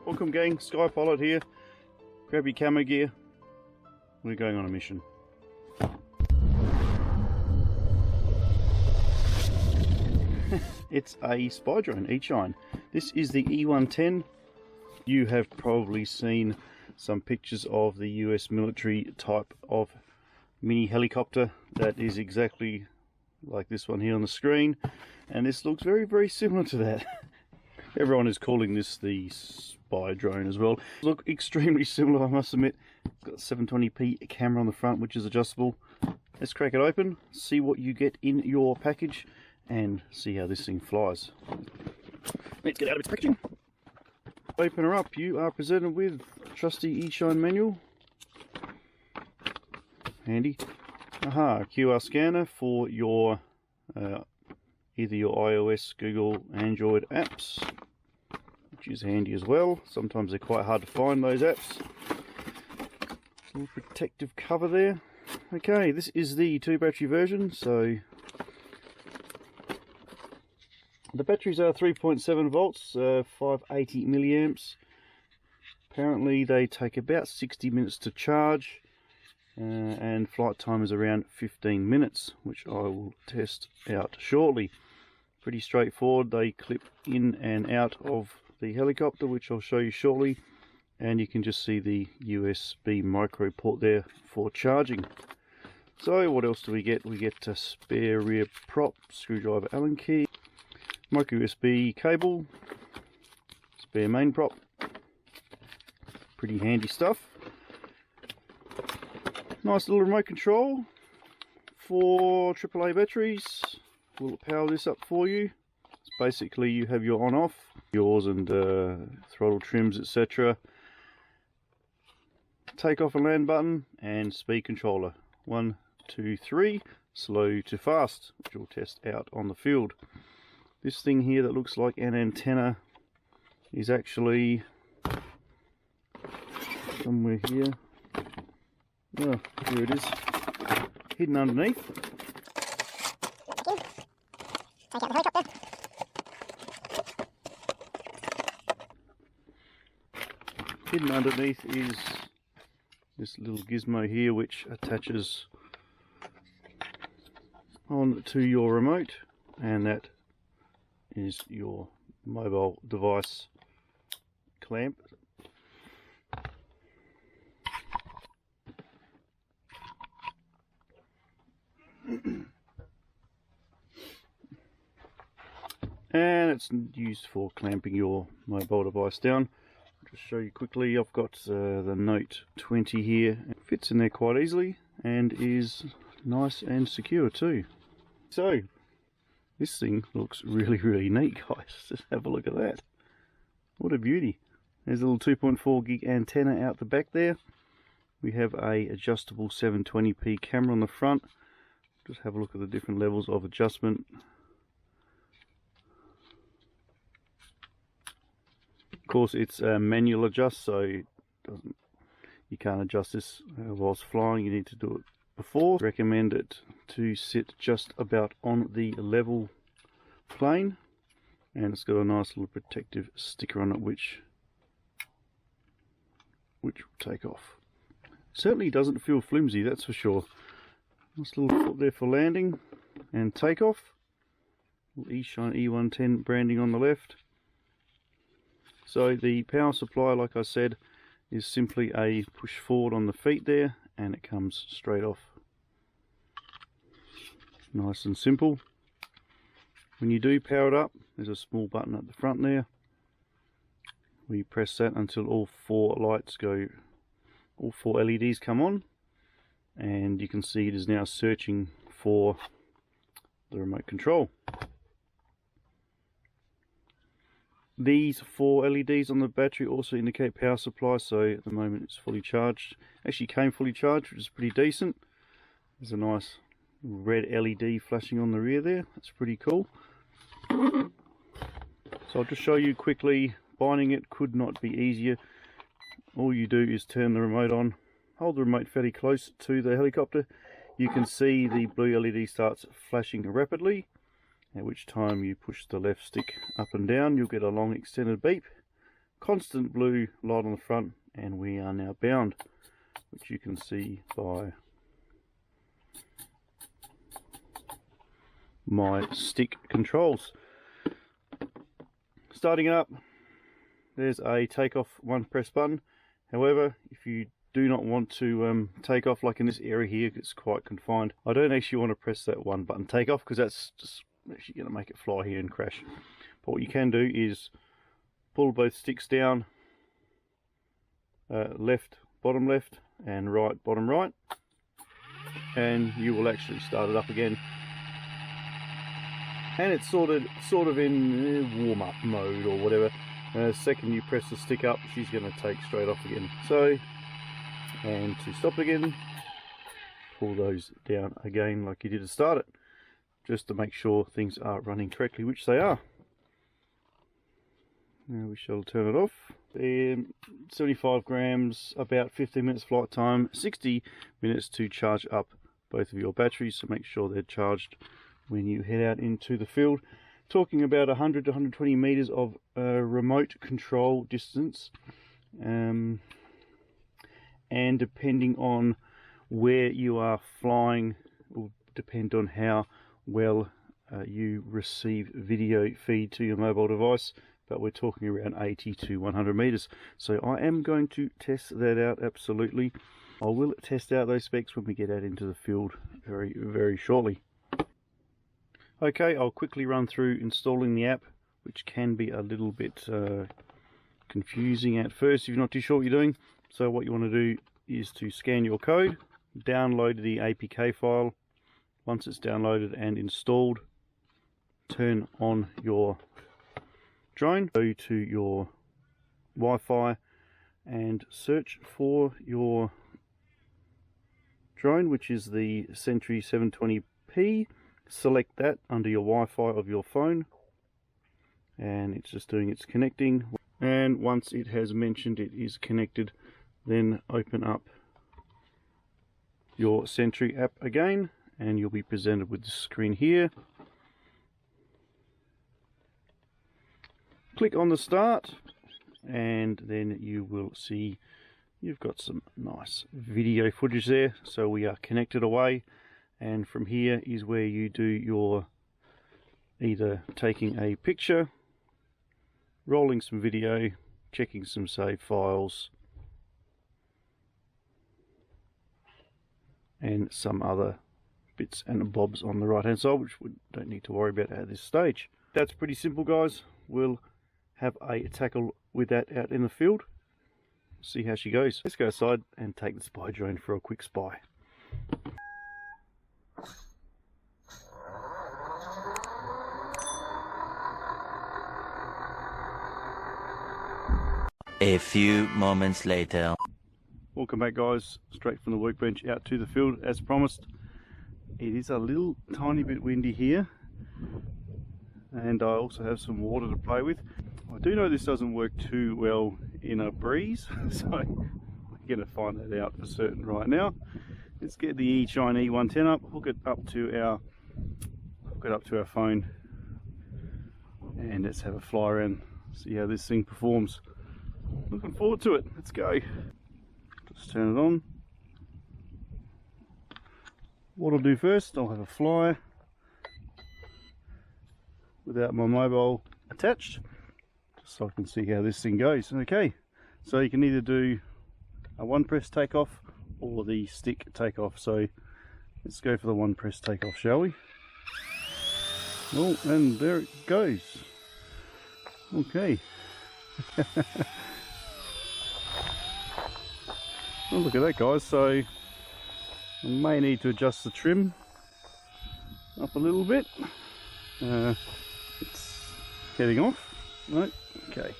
Welcome gang, Sky Pilot here. Grab your camo gear. We're going on a mission. It's a spy drone, Eachine. This is the E110. You have probably seen some pictures of the US military type of mini helicopter that is exactly like this one here on the screen, and this looks very similar to that. Everyone is calling this the spy drone as well. Look extremely similar, I must admit. It's got a 720p camera on the front, which is adjustable. Let's crack it open, see what you get in your package, and see how this thing flies. Let's get out of its packaging. Open her up, you are presented with a trusty Eachine manual. Handy. Aha, QR scanner for your either your iOS, Google, Android apps, which is handy as well. Sometimes they're quite hard to find, those apps. A little protective cover there. Okay, this is the 2 battery version, so the batteries are 3.7 volts, 580 milliamps. Apparently they take about 60 minutes to charge, and flight time is around 15 minutes, which I will test out shortly. Pretty straightforward. They clip in and out of the helicopter, which I'll show you shortly, and you can just see the USB micro port there for charging. So what else do we get? We get a spare rear prop, screwdriver Allen key, micro USB cable, spare main prop. Pretty handy stuff. Nice little remote control for AAA batteries. Will power this up for you. It's basically you have your on-off, yours and throttle trims, etc. Take off and land button and speed controller. 1, 2, 3, slow to fast, which we'll test out on the field. This thing here that looks like an antenna is actually somewhere here. Oh, here it is, hidden underneath. Take out the helicopter. Hidden underneath is this little gizmo here, which attaches on to your remote, and that is your mobile device clamp. And it's used for clamping your mobile device down. I'll just show you quickly. I've got the Note 20 here. It fits in there quite easily and is nice and secure too. So this thing looks really neat, guys. Just have a look at that. What a beauty. There's a little 2.4 gig antenna out the back there. We have a adjustable 720p camera on the front. Just have a look at the different levels of adjustment. Of course, it's manual adjust, so you can't adjust this whilst flying. You need to do it before. Recommend it to sit just about on the level plane, and it's got a nice little protective sticker on it, which will take off. Certainly doesn't feel flimsy, that's for sure. Nice little foot there for landing and takeoff. Eachine E110 branding on the left. So the power supply, like I said, is simply a push forward on the feet there, and it comes straight off. Nice and simple. When you do power it up, there's a small button at the front there. We press that until all 4 lights go, all 4 LEDs come on, and you can see it is now searching for the remote control. These 4 LEDs on the battery also indicate power supply, so at the moment it's fully charged. Actually came fully charged, which is pretty decent. There's a nice red LED flashing on the rear there. That's pretty cool. So I'll just show you quickly. Binding it could not be easier. All you do is turn the remote on, hold the remote fairly close to the helicopter. You can see the blue LED starts flashing rapidly, at which time you push the left stick up and down. You'll get a long extended beep, constant blue light on the front, and we are now bound, which you can see by my stick controls. Starting it up, there's a takeoff one press button. However, if you do not want to take off, like in this area here, it's quite confined, I don't actually want to press that one button take off, because that's just actually going to make it fly here and crash. But what you can do is pull both sticks down, left bottom left and right bottom right, and you will actually start it up again. And it's sort of in warm-up mode or whatever. Second you press the stick up, she's going to take straight off again. So, and to stop again, pull those down again like you did to start it, just to make sure things are running correctly, which they are. Now we shall turn it off. 75 grams, about 15 minutes flight time, 60 minutes to charge up both of your batteries, so make sure they're charged when you head out into the field. Talking about 100 to 120 meters of remote control distance, and depending on where you are flying will depend on how well you receive video feed to your mobile device, but we're talking around 80 to 100 meters. So I am going to test that out, absolutely. I will test out those specs when we get out into the field very, very shortly. Okay, I'll quickly run through installing the app, which can be a little bit confusing at first if you're not too sure what you're doing. So what you want to do is to scan your code, download the APK file. Once it's downloaded and installed, turn on your drone, go to your Wi-Fi and search for your drone, which is the Sentry 720p. Select that under your Wi-Fi of your phone, and it's just doing its connecting. And once it has mentioned it is connected, then open up your Sentry app again, and you'll be presented with the screen here. Click on the start, and then you will see you've got some nice video footage there. So we are connected away, and from here is where you do your either taking a picture, rolling some video, checking some save files, and some other bits and bobs on the right hand side, which we don't need to worry about at this stage. That's pretty simple, guys. We'll have a tackle with that out in the field, see how she goes. Let's go aside and take the spy drone for a quick spy. A few moments later. Welcome back, guys, straight from the workbench out to the field as promised. It is a little tiny bit windy here, and I also have some water to play with. I do know this doesn't work too well in a breeze, so I'm going to find that out for certain right now. Let's get the Eachine E110 up, hook it up to our phone, and let's have a fly around, see how this thing performs. Looking forward to it. Let's go. Just turn it on. What I'll do first, I'll have a fly without my mobile attached, just so I can see how this thing goes. Okay, so you can either do a one press takeoff or the stick takeoff. So let's go for the one press takeoff, shall we? Oh, and there it goes. Okay. Oh, look at that, guys. So I may need to adjust the trim up a little bit. It's heading off. Right, okay.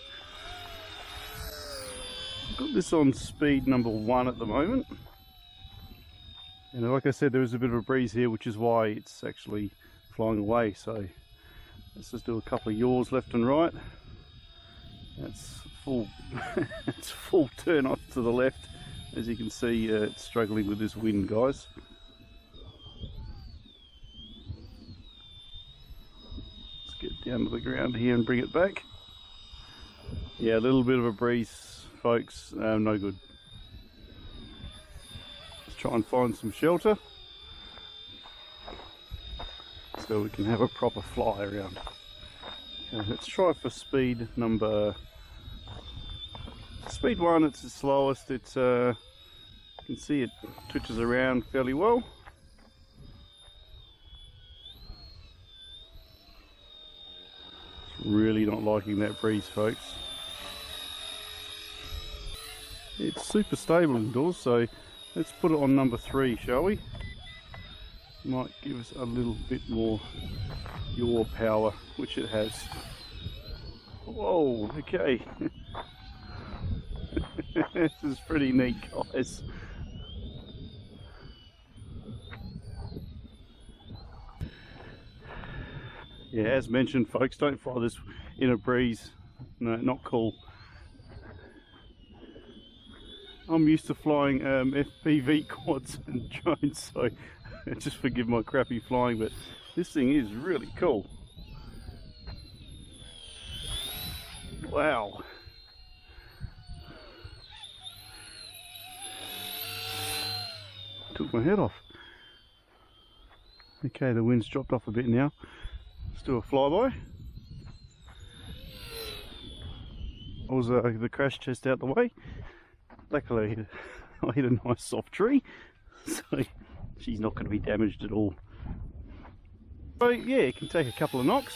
I've got this on speed number 1 at the moment. And like I said, there is a bit of a breeze here, which is why it's actually flying away. So let's just do a couple of yaws left and right. That's full, it's full turn off to the left. As you can see, it's struggling with this wind, guys. Let's get down to the ground here and bring it back. Yeah, a little bit of a breeze, folks, no good. Let's try and find some shelter so we can have a proper fly around. Okay, let's try for speed number... Speed 1, it's the slowest. It's you can see it twitches around fairly well. It's really not liking that breeze, folks. It's super stable indoors, so let's put it on number 3, shall we? Might give us a little bit more yaw power, which it has. Whoa, okay. This is pretty neat, guys. Yeah, as mentioned, folks, don't fly this in a breeze. No, not cool. I'm used to flying FPV quads and drones, so just forgive my crappy flying, but this thing is really cool. Wow. Took my head off. Okay, the wind's dropped off a bit now. Let's do a flyby. Was the crash test out the way. Luckily I hit a nice soft tree, so she's not going to be damaged at all. So yeah, it can take a couple of knocks.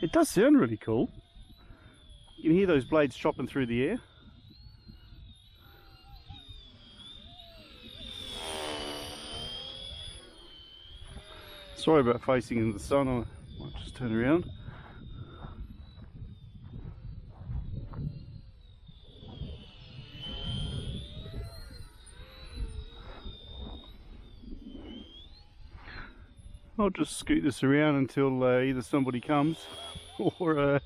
It does sound really cool. You can hear those blades chopping through the air. Sorry about facing into the sun, I might just turn around. I'll just scoot this around until either somebody comes or I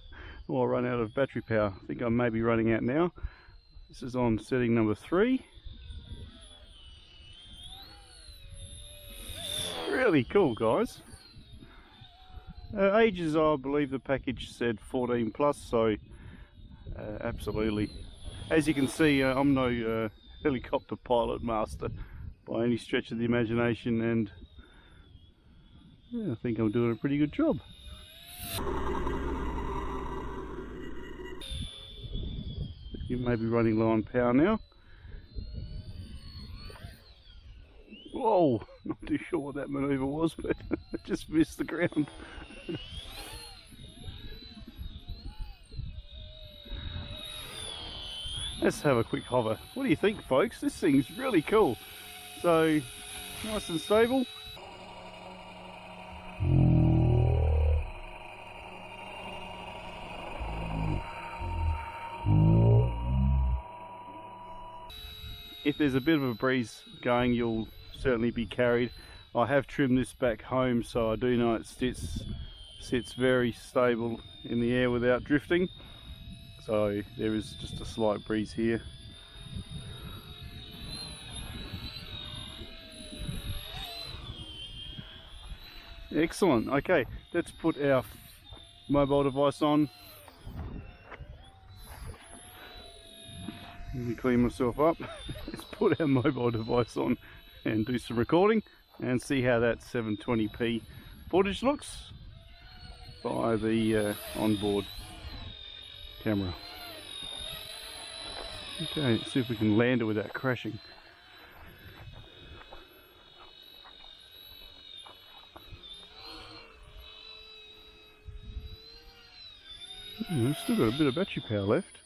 run out of battery power. I think I may be running out now. This is on setting number 3. Really cool, guys. Ages, I believe the package said 14 plus, so absolutely. As you can see, I'm no helicopter pilot master by any stretch of the imagination, and yeah, I think I'm doing a pretty good job. You may be running low on power now. Whoa, not too sure what that manoeuvre was, but I just missed the ground. Let's have a quick hover. What do you think, folks? This thing's really cool. So, nice and stable. If there's a bit of a breeze going, you'll certainly be carried. I have trimmed this back home, so I do know it sits very stable in the air without drifting. So there is just a slight breeze here. Excellent. Okay, let's put our mobile device on. Let me clean myself up. Let's put our mobile device on and do some recording and see how that 720p footage looks by the onboard camera. Okay, let's see if we can land it without crashing. We've still got a bit of battery power left.